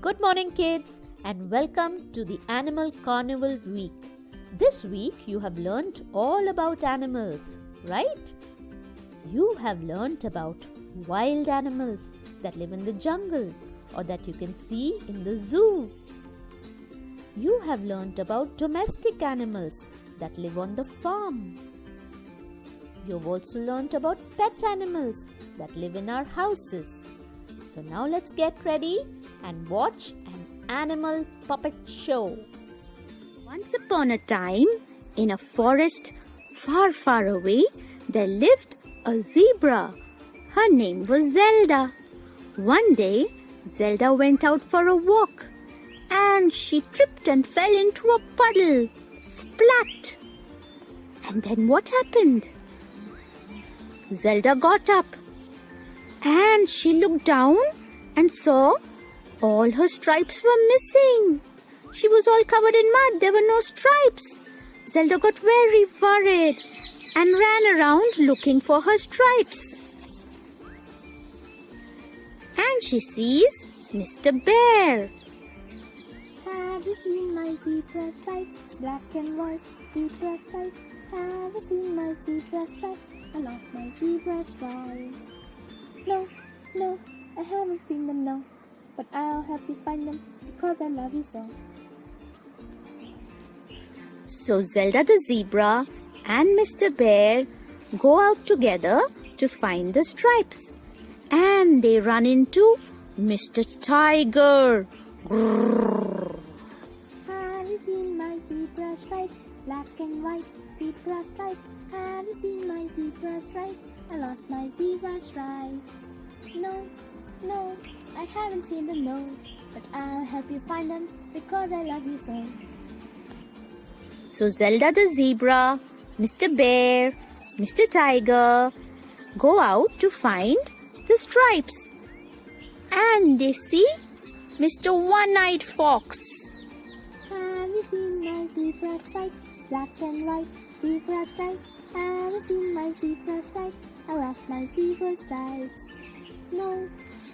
Good morning, kids, and welcome to the Animal Carnival Week. This week you have learnt all about animals, right? You have learnt about wild animals that live in the jungle or that you can see in the zoo. You have learnt about domestic animals that live on the farm. You've also learnt about pet animals that live in our houses. So now let's get ready and watch an animal puppet show. Once upon a time, in a forest far, far away, there lived a zebra. Her name was Zelda. One day, Zelda went out for a walk and she tripped and fell into a puddle. Splat! And then what happened? Zelda got up and she looked down and saw all her stripes were missing. She was all covered in mud. There were no stripes. Zelda got very worried and ran around looking for her stripes. And she sees Mr. Bear. Have you seen my zebra stripes? Black and white zebra stripes. Have you seen my zebra stripes? I lost my zebra stripes. No, I haven't seen them, no. But I'll help you find them because I love you so. So Zelda the zebra and Mr. Bear go out together to find the stripes. And they run into Mr. Tiger. Grrr. Have you seen my zebra stripes? Black and white zebra stripes. Have you seen my zebra stripes? I lost my zebra stripes. No, I haven't seen them, no. But I'll help you find them because I love you so. So Zelda the zebra, Mr. Bear, Mr. Tiger go out to find the stripes. And they see Mr. One-Eyed Fox. Have you seen my zebra stripes? Black and white zebra stripes. Have you seen my zebra stripes? I lost my zebra stripes.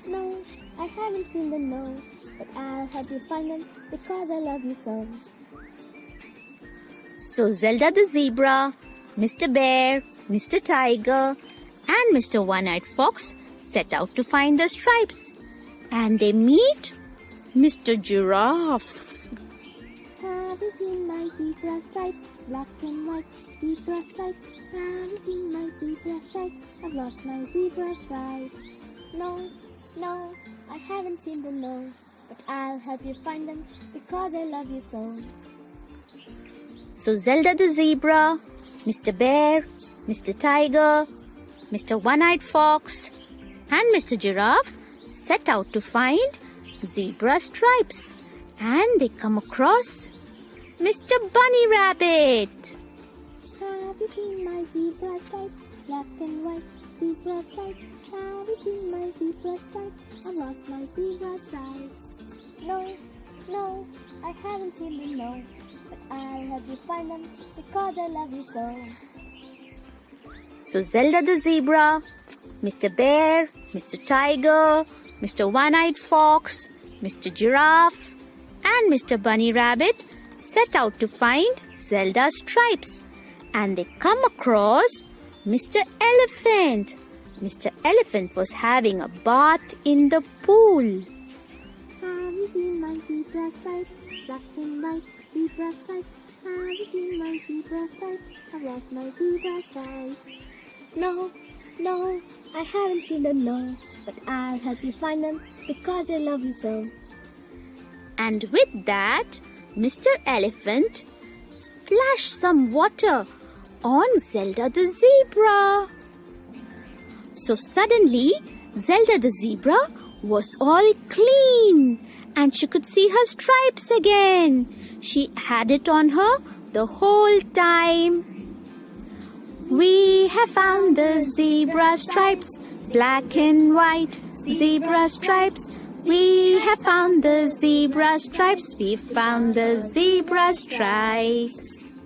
No, I haven't seen them, no. But I'll help you find them because I love you so. So Zelda the zebra, Mr. Bear, Mr. Tiger and Mr. One-Eyed Fox set out to find the stripes. And they meet Mr. Giraffe. Have you seen my zebra stripes? Black and white zebra stripes. Have you seen my zebra stripes? I've lost my zebra stripes. No, I haven't seen them, no. But I'll help you find them because I love you so. So Zelda the zebra, Mr. Bear, Mr. Tiger, Mr. One-Eyed Fox and Mr. Giraffe set out to find zebra stripes. And they come across Mr. Bunny Rabbit. Have you seen my zebra stripes? Black and white zebra stripes. Have you seen my zebra stripes? I've lost my zebra stripes. No, I haven't seen them, no. But I'll help you find them because I love you so. So Zelda the zebra, Mr. Bear, Mr. Tiger, Mr. One-Eyed Fox, Mr. Giraffe and Mr. Bunny Rabbit set out to find Zelda's stripes. And they come across Mr. Elephant. Mr. Elephant was having a bath in the pool. Have you seen my zebra stripes? Black and white zebra stripes. Have you seen my zebra stripes? I've lost my zebra stripes. No, I haven't seen them, no. But I'll help you find them because I love you so. And with that, Mr. Elephant splashed some water on Zelda the zebra. So suddenly, Zelda the zebra was all clean and she could see her stripes again. She had it on her the whole time. We have found the zebra stripes, black and white zebra stripes. We have found the zebra stripes. We found the zebra stripes.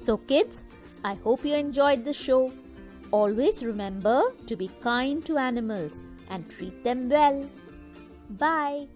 So kids, I hope you enjoyed the show. Always remember to be kind to animals and treat them well. Bye.